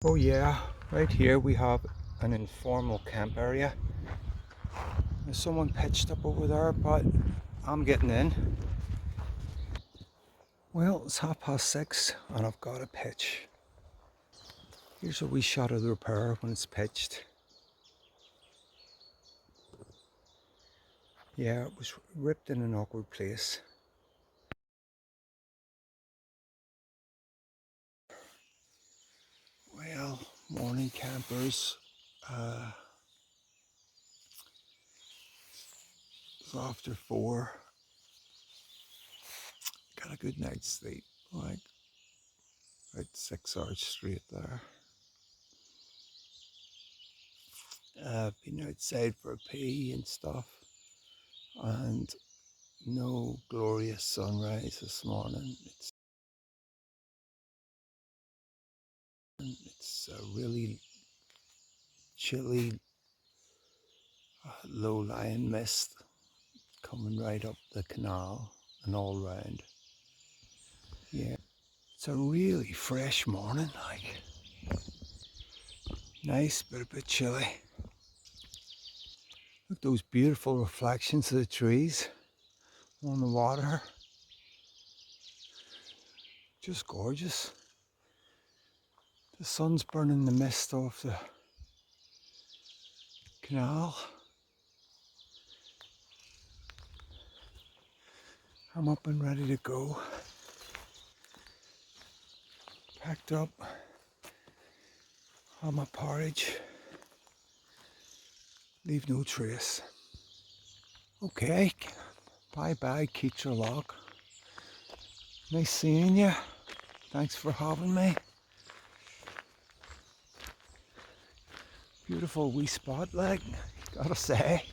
Oh yeah, right here we have an informal camp area. There's someone pitched up over there, but I'm getting in. Well, it's 6:30 and I've got a pitch. Here's a wee shot of the repair when it's pitched. Yeah, it was ripped in an awkward place. Well, morning campers. It's after 4. Got a good night's sleep, like about 6 hours straight there. Been outside for a pee and stuff, and no glorious sunrise this morning. It's a really chilly, low-lying mist coming right up the canal and all round. Yeah, it's a really fresh morning, like nice but a bit chilly. Look at those beautiful reflections of the trees on the water. Just gorgeous. The sun's burning the mist off the canal. I'm up and ready to go. Packed up. Have my porridge. Leave no trace. Okay, bye bye Kytra Lock. Nice seeing you. Thanks for having me. Beautiful wee spot, like, gotta say.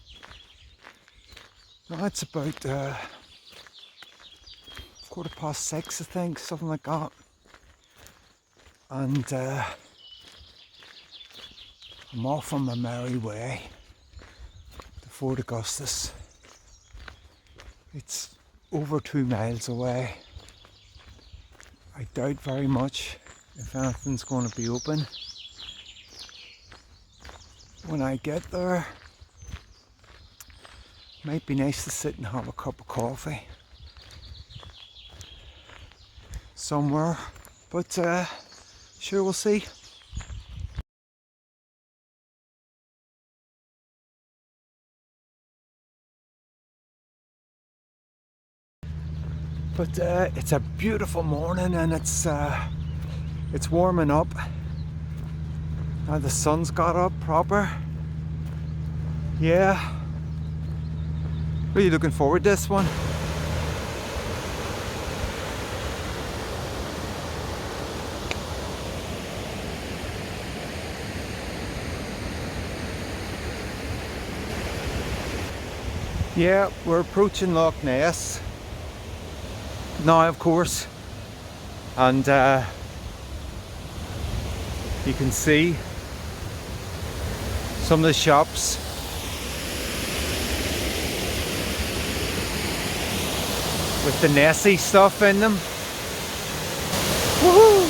Now it's about 6:15, I think, something like that. And I'm off on my merry way to Fort Augustus. It's over 2 miles away. I doubt very much if anything's going to be open. When I get there, it might be nice to sit and have a cup of coffee somewhere, but sure, we'll see. But it's a beautiful morning and it's warming up. Now the sun's got up proper. Yeah. Really looking forward to this one. Yeah, we're approaching Loch Ness now, of course, and you can see some of the shops. With the Nessie stuff in them. Woohoo!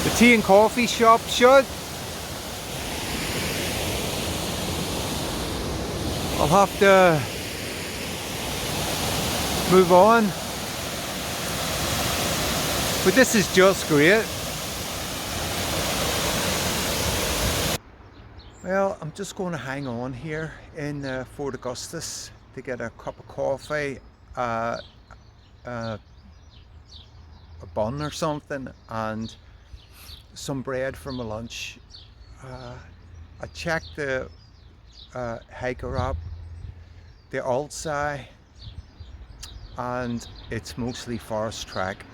The tea and coffee shop shut. I'll have to move on. But this is just great. Well, I'm just going to hang on here in Fort Augustus to get a cup of coffee, a bun or something, and some bread for my lunch. I checked the hiker app, the Altsai, and it's mostly forest track,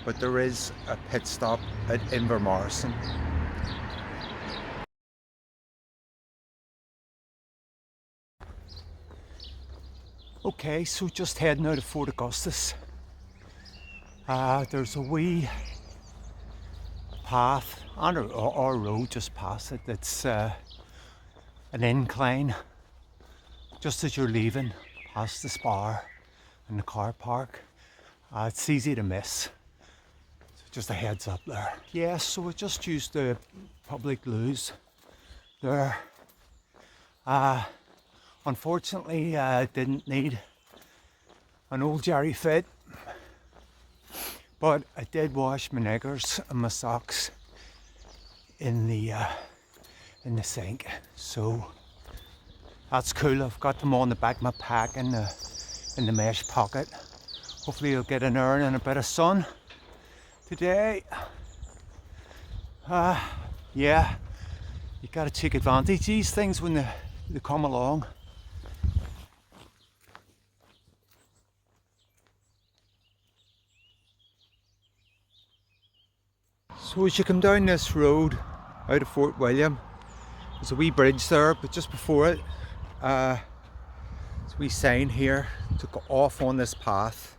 but there is a pit stop at Inverness. Okay, so just heading out of Fort Augustus. There's a wee path or road just past it. It's an incline just as you're leaving past the spar and the car park. It's easy to miss. So Just a heads up there. Yeah, so I just used the public loos there. Unfortunately, I didn't need an old jerry fit, but I did wash my knickers and my socks in the sink, so that's cool. I've got them on the back of my pack in the mesh pocket. Hopefully you'll get an earn and a bit of sun today. Yeah, you gotta take advantage of these things when they come along. So as you come down this road out of Fort William, there's a wee bridge there, but just before it, there's a wee sign here to go off on this path.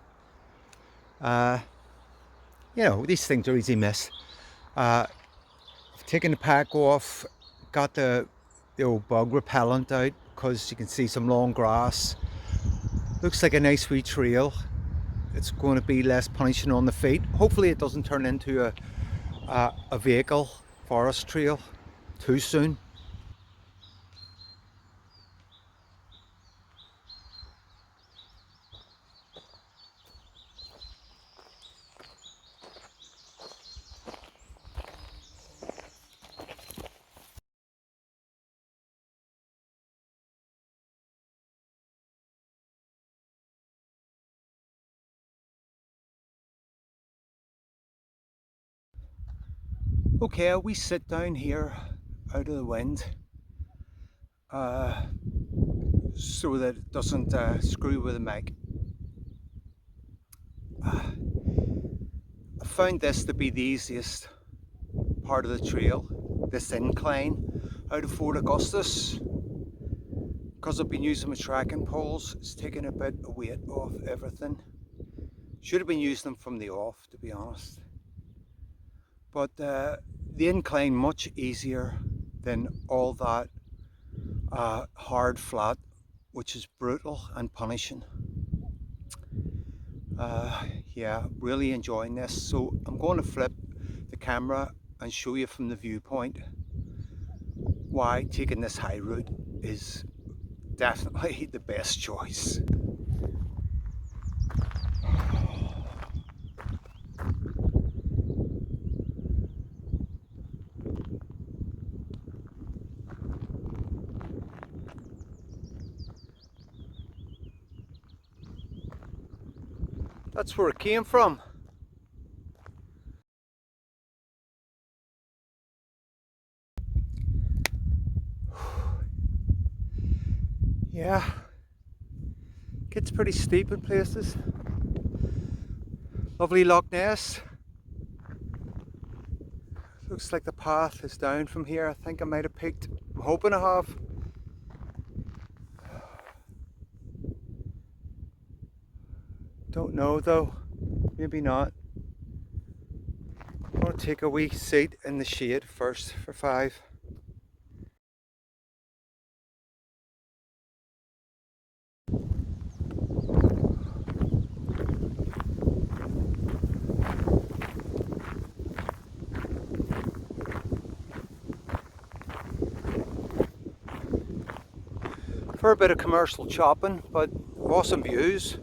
You know, these things are easy miss. I've taken the pack off, got the old bug repellent out because you can see some long grass. Looks like a nice wee trail. It's going to be less punishing on the feet. Hopefully it doesn't turn into a vehicle forest trail too soon. Okay, we sit down here out of the wind so that it doesn't screw with the mic. I found this to be the easiest part of the trail, this incline out of Fort Augustus. Because I've been using my tracking poles, it's taken a bit of weight off everything. Should have been using them from the off, to be honest. But the incline much easier than all that hard flat, which is brutal and punishing. Yeah, really enjoying this. So I'm going to flip the camera and show you from the viewpoint why taking this high route is definitely the best choice. That's where it came from. Yeah, gets pretty steep in places. Lovely Loch Ness. Looks like the path is down from here. I think I might have peaked. I'm hoping I have. Don't know though, maybe not. I'm going to take a wee seat in the shade first for 5. For a bit of commercial chopping, but awesome views.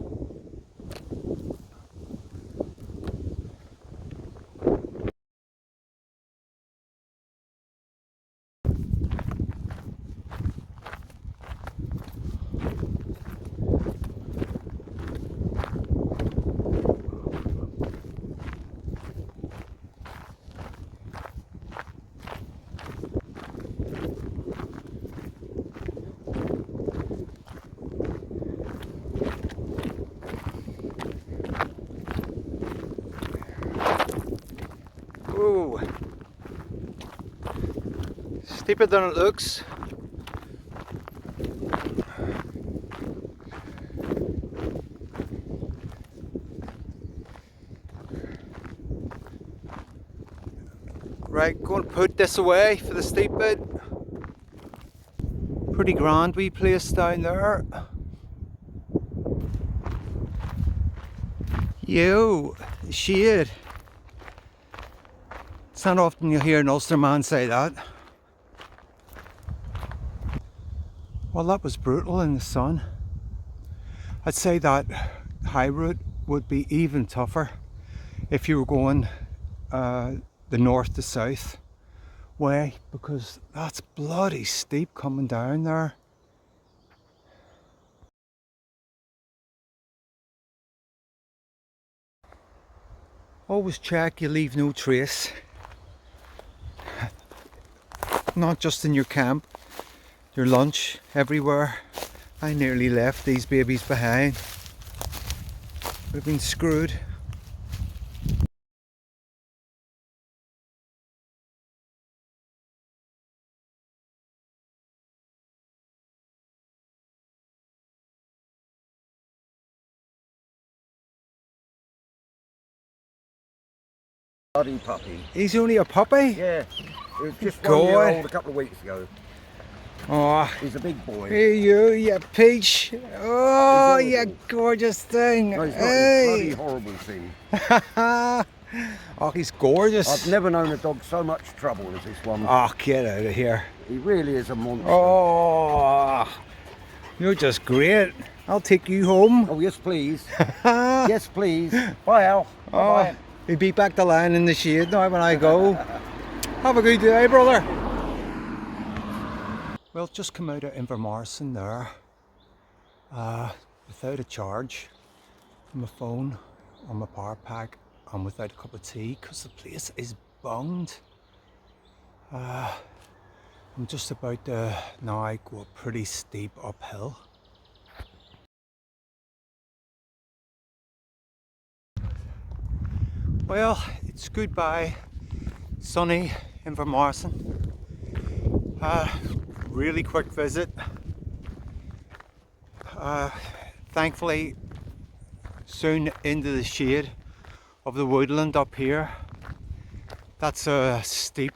Ooh, steeper than it looks. Right, going to put this away for the steep bit. Pretty grand wee place down there. Yo, shade. It's not often you hear an Ulsterman say that. Well, that was brutal in the sun. I'd say that high route would be even tougher if you were going the north to south way, because that's bloody steep coming down there. Always check you leave no trace, not just in your camp, your lunch, everywhere. I nearly left these babies behind. We've been screwed. Bloody puppy. He's only a puppy? Yeah, he was just 1 year old a couple of weeks ago. Oh, he's a big boy. Hey you peach. Oh, you gorgeous thing. No, he's not. Hey. It's a bloody horrible thing. Oh, he's gorgeous. I've never known a dog so much trouble as this one. Oh, get out of here. He really is a monster. Oh, you're just great. I'll take you home. Oh, yes, please. Yes, please. Bye, Al. Bye. He'll be back to lying in the shade now when I go. Have a good day, brother. Well, just come out of Inverness there, without a charge on my phone, on my power pack, and without a cup of tea, because the place is bunged. I'm just about to now go a pretty steep uphill. Well, it's goodbye, sunny Inverness. Really quick visit. Thankfully, soon into the shade of the woodland up here. That's a steep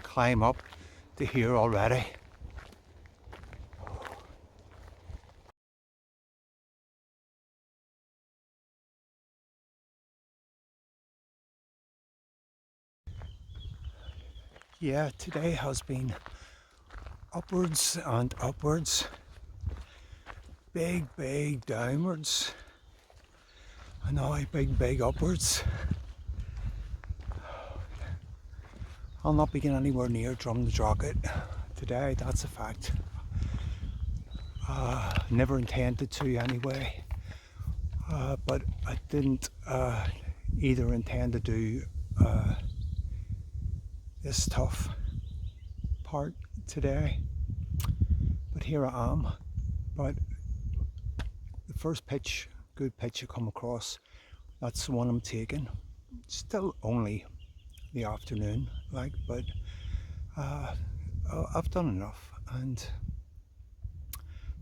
climb up to here already. Yeah, today has been upwards and upwards, big downwards, and now big upwards. I'll not be getting anywhere near Drumnadrochit today, that's a fact. Never intended to anyway, but I didn't either intend to do this tough part today, but here I am. But the first pitch, good pitch I come across, that's the one I'm taking. Still only the afternoon, like, but I've done enough. And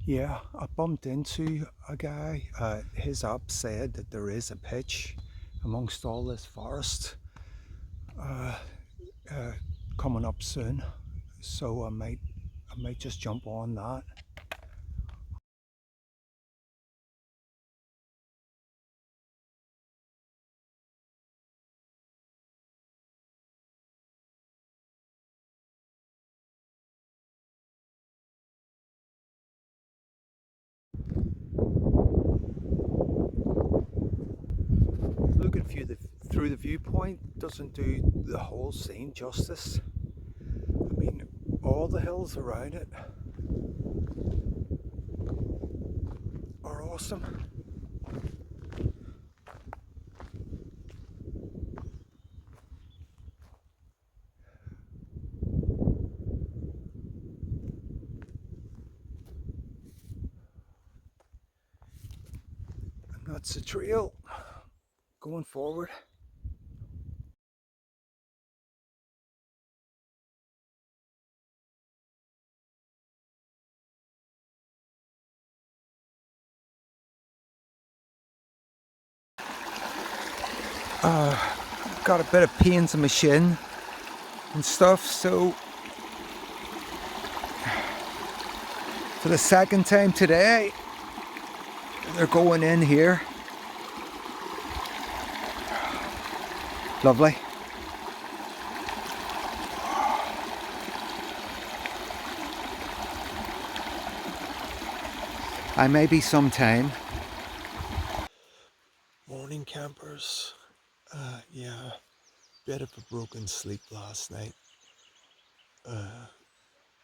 yeah, I bumped into a guy. His app said that there is a pitch amongst all this forest coming up soon, so I might just jump on that. Looking through the viewpoint doesn't do the whole scene justice. I mean, all the hills around it are awesome. And that's the trail going forward. Got a bit of pains in my shin and stuff, so for the second time today they're going in here. Lovely. I may be some time. Morning campers. Yeah, bit of a broken sleep last night.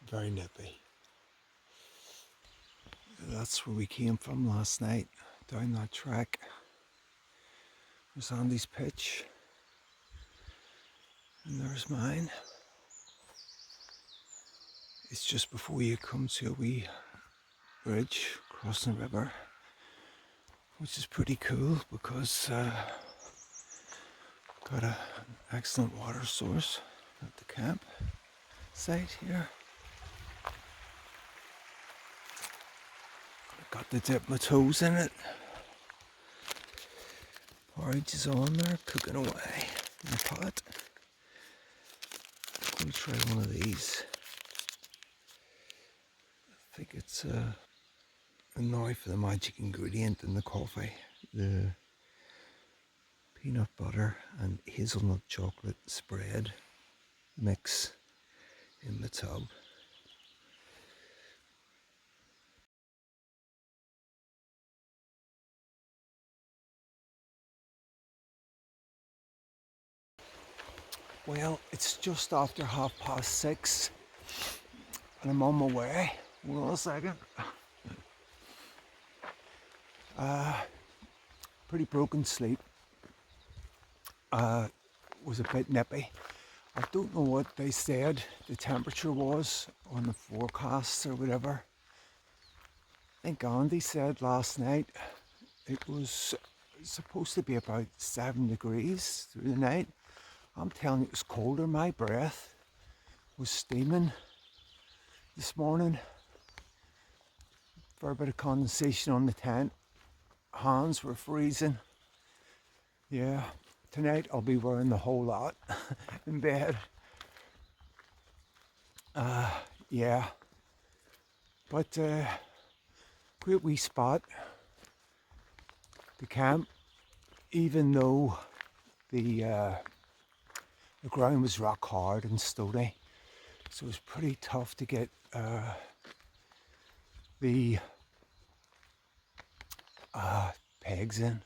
Very nippy. That's where we came from last night, down that track. There's Andy's pitch, and there's mine. It's just before you come to a wee bridge crossing the river, which is pretty cool because got an excellent water source at the camp site here. Got to dip my toes in it. Porridge is on there, cooking away in the pot. Let me try one of these. I think it's now for the magic ingredient in the coffee. The peanut butter and hazelnut chocolate spread mix in the tub. Well, it's just after 6:30 and I'm on my way. Hold on a second. Pretty broken sleep. Was a bit nippy. I don't know what they said the temperature was on the forecast or whatever. I think Andy said last night it was supposed to be about 7 degrees through the night. I'm telling you, it was colder. My breath was steaming this morning. For a bit of condensation on the tent. Hands were freezing. Yeah, tonight I'll be wearing the whole lot in bed. Yeah, but great wee spot. The camp, even though the ground was rock hard and stony, so it was pretty tough to get the pegs in.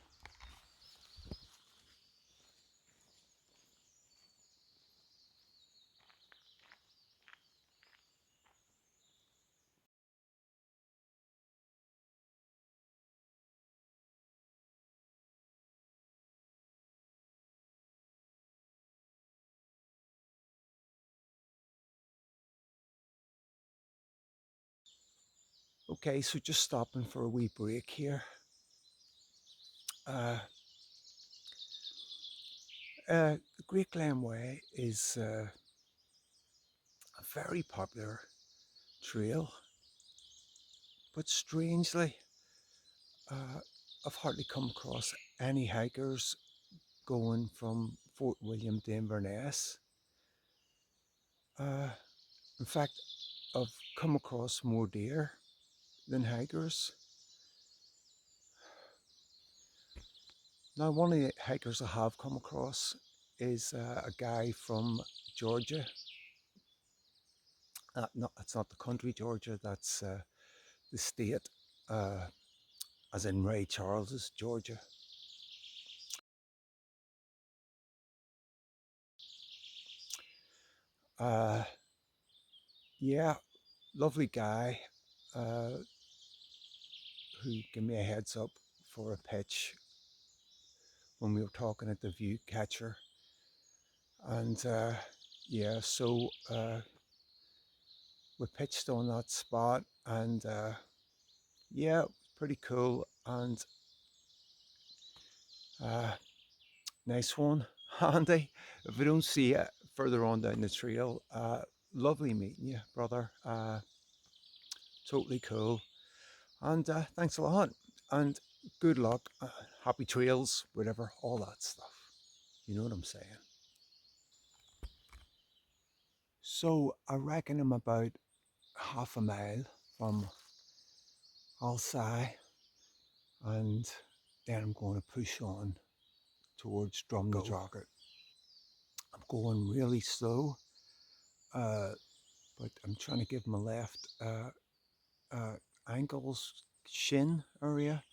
Okay, so just stopping for a wee break here. The Great Glen Way is a very popular trail, but strangely, I've hardly come across any hikers going from Fort William to Inverness. In fact, I've come across more deer than hikers. Now, one of the hikers I have come across is a guy from Georgia. No, it's not the country Georgia, that's the state, as in Ray Charles's Georgia. Yeah, lovely guy who gave me a heads up for a pitch when we were talking at the view catcher. And yeah, so we pitched on that spot, and yeah, pretty cool. And nice one, Andy. If we don't see you further on down the trail, lovely meeting you, brother. Totally cool. And thanks a lot. And good luck. Happy trails, whatever, all that stuff. You know what I'm saying? So I reckon I'm about half a mile from Alsai, and then I'm going to push on towards Drumnadrochit. I'm going really slow, but I'm trying to give my left ankles shin area,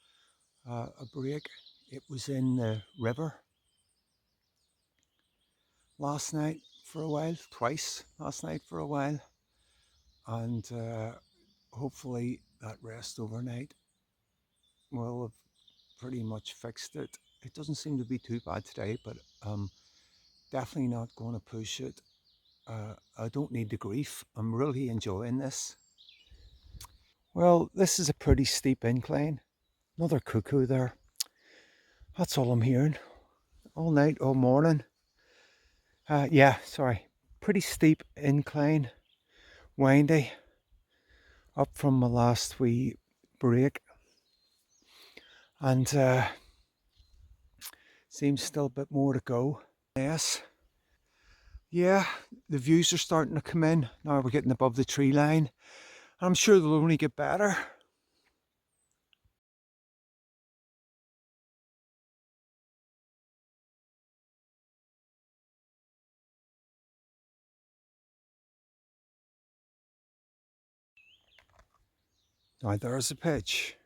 a break. It was in the river last night for a while, twice last night for a while, and hopefully that rest overnight will have pretty much fixed it. It doesn't seem to be too bad today, but definitely not going to push it. I don't need the grief. I'm really enjoying this. Well, this is a pretty steep incline. Another cuckoo there. That's all I'm hearing. All night, all morning. Yeah, sorry. Pretty steep incline. Windy. Up from my last wee break. And seems still a bit more to go. Yes. Yeah, the views are starting to come in. Now we're getting above the tree line. I'm sure they'll only get better. Now there's a pitch.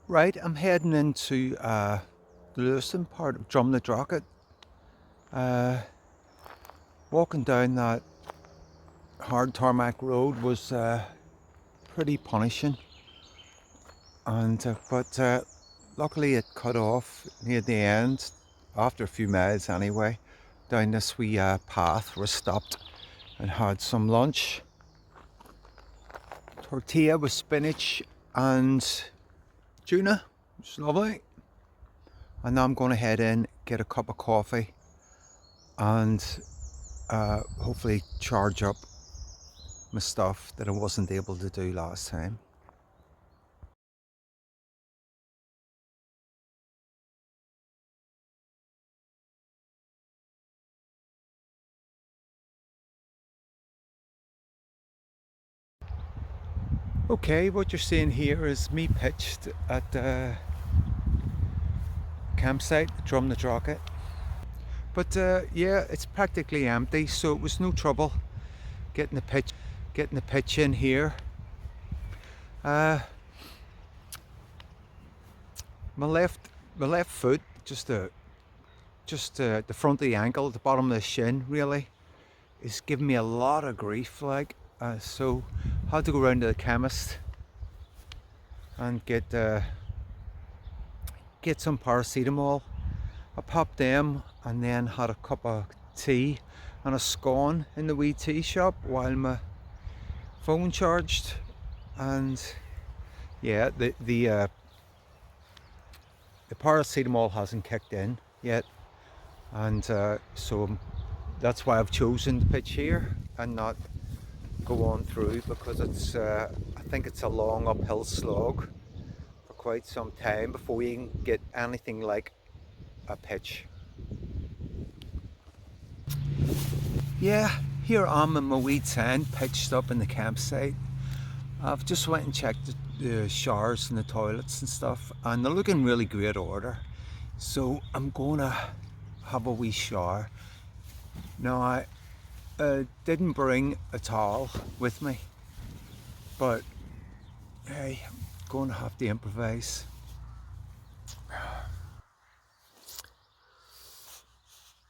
Right, I'm heading into the Lewiston part of Drumnadrochit. Walking down that hard tarmac road was pretty punishing, and but luckily it cut off near the end, after a few miles anyway, down this wee path. We stopped and had some lunch. Tortilla with spinach and tuna. It's lovely. And now I'm going to head in, get a cup of coffee, and hopefully charge up my stuff that I wasn't able to do last time. Okay, what you're seeing here is me pitched at the campsite, Drumnadrochit. But yeah, it's practically empty, so it was no trouble getting the pitch in here. My left foot, just the front of the ankle, the bottom of the shin, really, is giving me a lot of grief. Like, so had to go round to the chemist and get some paracetamol. I popped them and then had a cup of tea and a scone in the wee tea shop while my phone charged. And yeah, the paracetamol hasn't kicked in yet, and so that's why I've chosen to pitch here and not go on through, because it's I think it's a long uphill slog for quite some time before we can get anything like a pitch. Yeah, here I'm in my wee tent pitched up in the campsite. I've just went and checked the showers and the toilets and stuff, and they're looking really great order, so I'm gonna have a wee shower. Now didn't bring a towel with me, but hey, I'm going to have to improvise.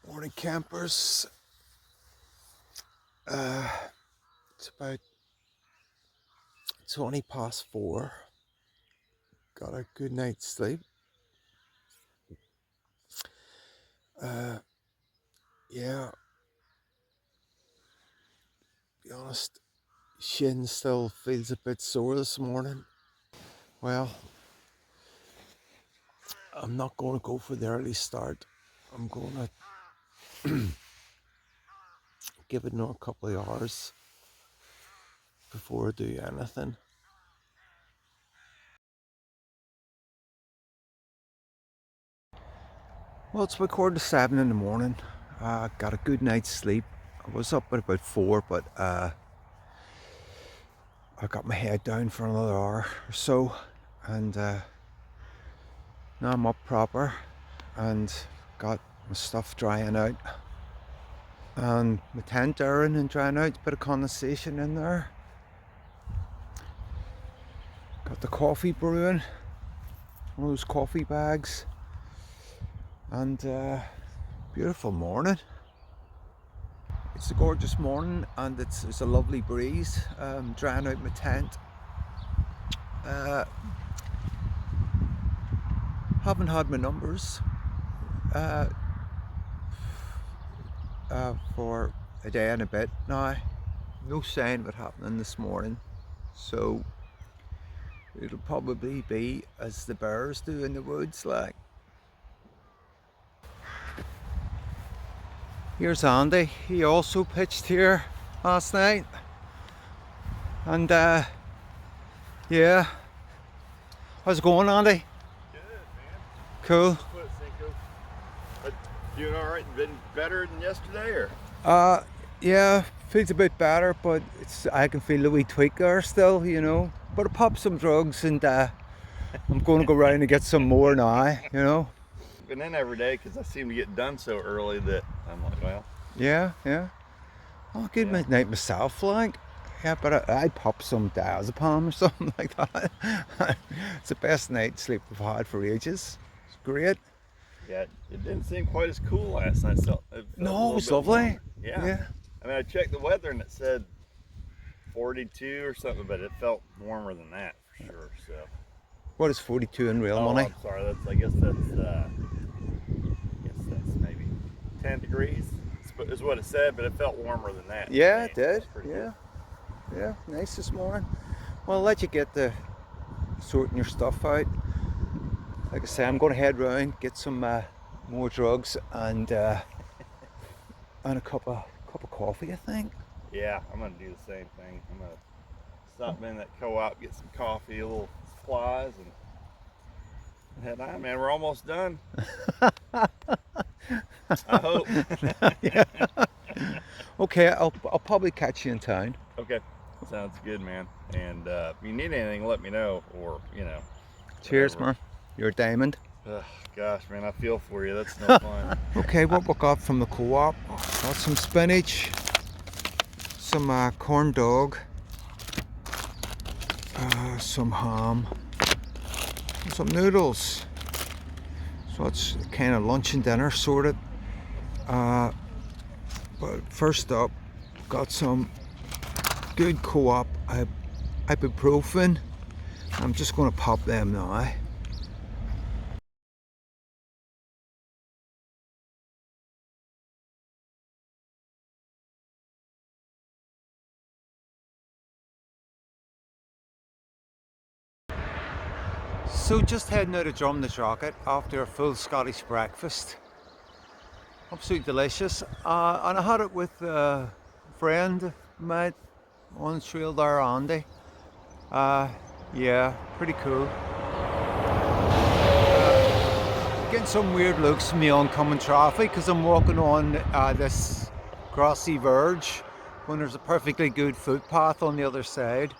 Morning campers. It's about 4:20. Got a good night's sleep. Yeah, be honest, shin still feels a bit sore this morning. Well, I'm not going to go for the early start. I'm going to give it another couple of hours before I do anything. Well, it's about 6:45 in the morning. Got a good night's sleep. I was up at about 4, but I got my head down for another hour or so, and now I'm up proper and got my stuff drying out, and my tent airing and drying out. A bit of condensation in there. Got the coffee brewing, one of those coffee bags, and beautiful morning. It's a gorgeous morning, and it's a lovely breeze. Drying out my tent. Haven't had my numbers for a day and a bit now. No sign of it happening this morning, so it'll probably be as the bears do in the woods, like. Here's Andy. He also pitched here last night, and yeah. How's it going, Andy? Good, man. Cool. Foot Cinco. But doing all right? Been better than yesterday, or? Yeah, feels a bit better, but I can feel a wee tweak there still, you know. But I popped some drugs, and I'm going to go round and get some more now, you know. Been in every day because I seem to get done so early that I'm like, well. Yeah. I'll get midnight myself, like. Yeah, but I'd pop some diazepam or something like that. It's the best night's sleep I've had for ages. It's great. Yeah, it didn't seem quite as cool last night. So it No, it was lovely. Yeah. I mean, I checked the weather and it said 42 or something, but it felt warmer than that for sure. So. What is 42 in real money? I'm sorry. I guess that's maybe 10 degrees. Is what it said, but it felt warmer than that. Yeah, it did. Good. Yeah, nice this morning. Well, I'll let you get to sorting your stuff out. Like I say, I'm going to head round, get some more drugs, and a cup of coffee, I think. Yeah, I'm gonna do the same thing. I'm gonna stop in that co-op, get some coffee, a little supplies, and head on, man. We're almost done. I hope. Yeah. Okay, I'll probably catch you in town. Okay, sounds good, man. And if you need anything, let me know, or Cheers, whatever. man. You're a diamond. Gosh, man, I feel for you. That's no fun. Okay, what we got from the co-op? Got some spinach, some corn dog, some ham, and some noodles. So it's kind of lunch and dinner sorted. But first up, got some good co-op ibuprofen. I'm just going to pop them now. So just heading out of Drumnadrochit after a full Scottish breakfast. Absolutely delicious. And I had it with a friend of mine on the trail there, Andy. Yeah, pretty cool. Getting some weird looks from the oncoming traffic because I'm walking on this grassy verge when there's a perfectly good footpath on the other side.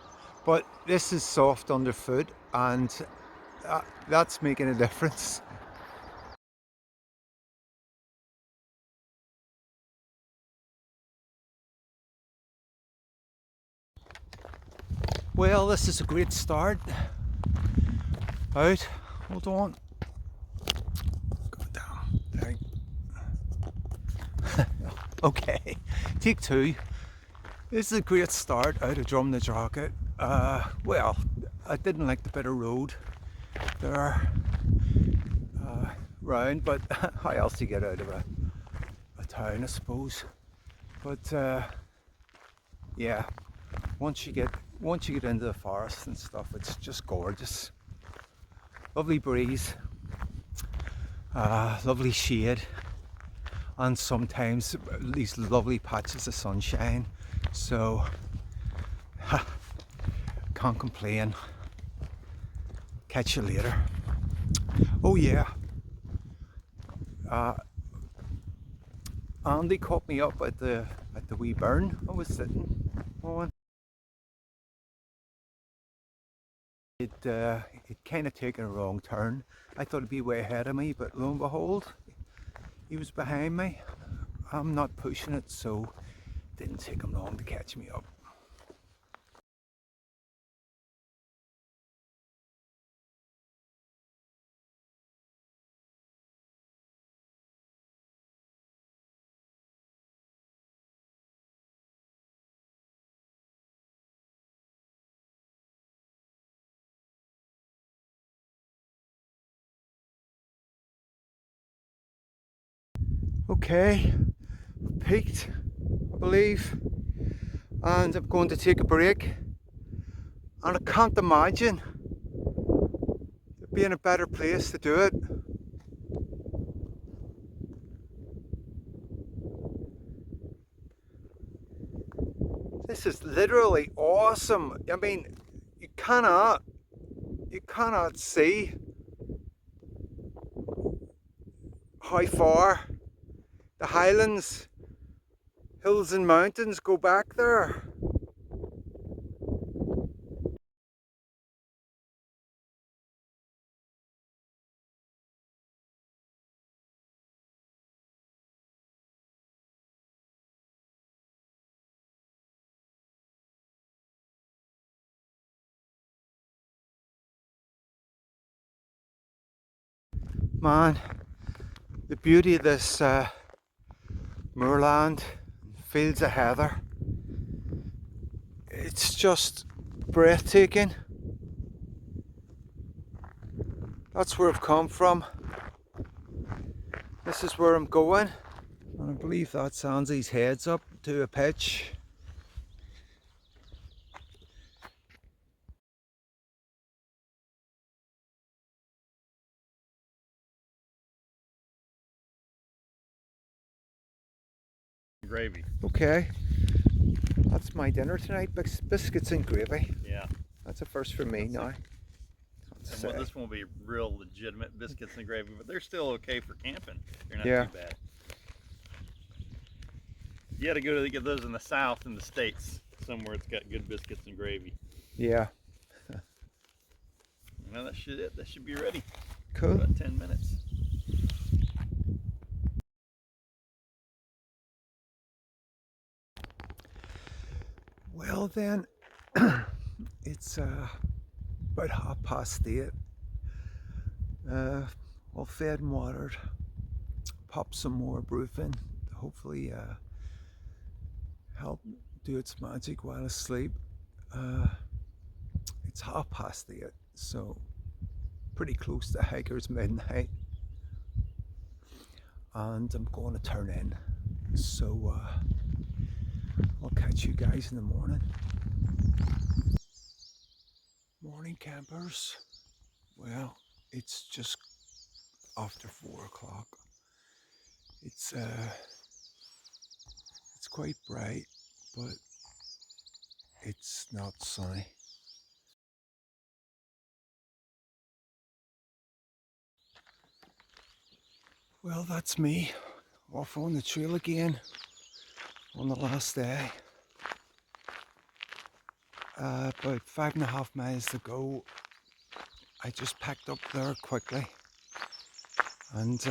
But this is soft underfoot, and that's making a difference. Well, this is a great start. Out. Hold on. Go down. There. Okay. Take two. This is a great start out of Drumnadrochit. Well, I didn't like the bit of road there round, but how else do you get out of a town, I suppose? But yeah, once you get into the forest and stuff, it's just gorgeous. Lovely breeze, lovely shade, and sometimes these lovely patches of sunshine. So can't complain. Catch you later. Oh yeah. Andy caught me up at the wee burn I was sitting on. It kind of taken a wrong turn. I thought it'd be way ahead of me, but lo and behold, he was behind me. I'm not pushing it, so it didn't take him long to catch me up. Okay, peaked, I believe, and I'm going to take a break. And I can't imagine it being a better place to do it. This is literally awesome. I mean, you cannot see how far the highlands, hills and mountains go back there. Man, the beauty of this moorland, fields of heather, it's just breathtaking. That's where I've come from. This is where I'm going. And I believe that's Anzi's heads up to a pitch. Gravy. Okay, that's my dinner tonight, biscuits and gravy. Yeah. That's a first for me now. And well, this won't be real legitimate biscuits and gravy, but they're still okay for camping. They're not Yeah. too bad. You got to go to get those in the South, in the States, somewhere it's got good biscuits and gravy. Yeah. Well, that should be ready. Cool. About 10 minutes. Well then, it's about 8:30. All fed and watered. Pop some more broofing to hopefully help do its magic while asleep. It's 8:30, so pretty close to hiker's midnight, and I'm going to turn in. So I'll catch you guys in the morning. Morning campers. Well, it's just after 4 o'clock. It's quite bright, but it's not sunny. Well, that's me off on the trail again on the last day. About 5.5 miles to go. I just packed up there quickly, and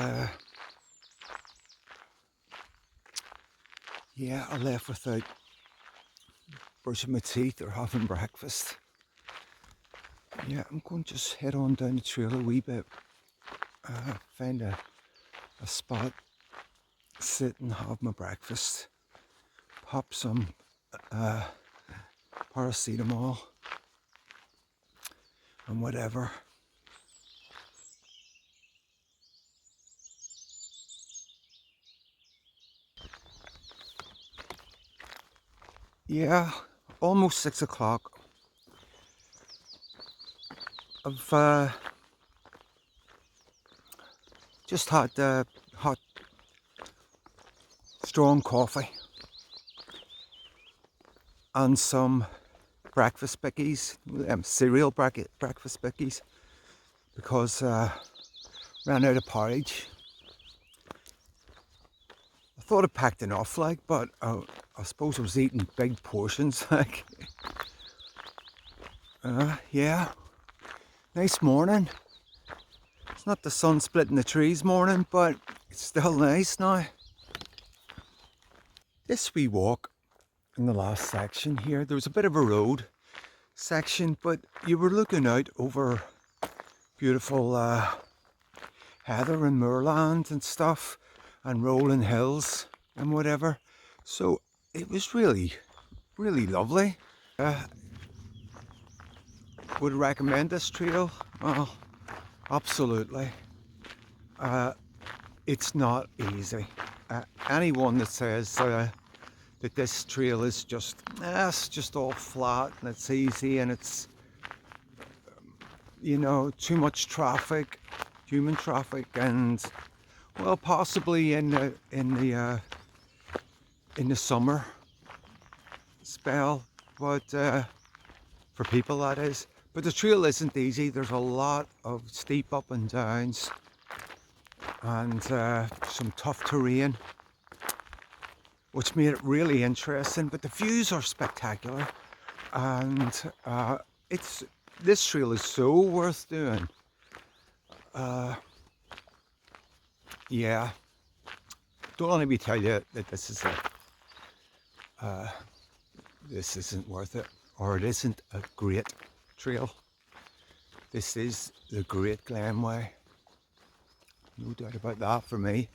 yeah, I left without brushing my teeth or having breakfast. Yeah, I'm going to just head on down the trail a wee bit. Find a spot, sit and have my breakfast. Pop some paracetamol and whatever. Yeah, almost 6 o'clock. I've just had hot, strong coffee and some breakfast bickies, cereal breakfast bickies, because ran out of porridge. I thought I packed enough, like, but I suppose I was eating big portions, like. Yeah, nice morning. It's not the sun splitting the trees morning, but it's still nice now. This wee walk in the last section here, there was a bit of a road section, but you were looking out over beautiful heather and moorland and stuff, and rolling hills and whatever. So it was really, really lovely. Would recommend this trail? Well, absolutely. It's not easy. Anyone that says that this trail is it's just all flat and it's easy and it's too much traffic, human traffic, and well, possibly in the summer spell, but for people that is. But the trail isn't easy. There's a lot of steep up and downs and some tough terrain, which made it really interesting. But the views are spectacular, and this trail is so worth doing. Yeah, don't let me tell you that this isn't worth it, or it isn't a great trail. This is the Great Glen Way, no doubt about that for me.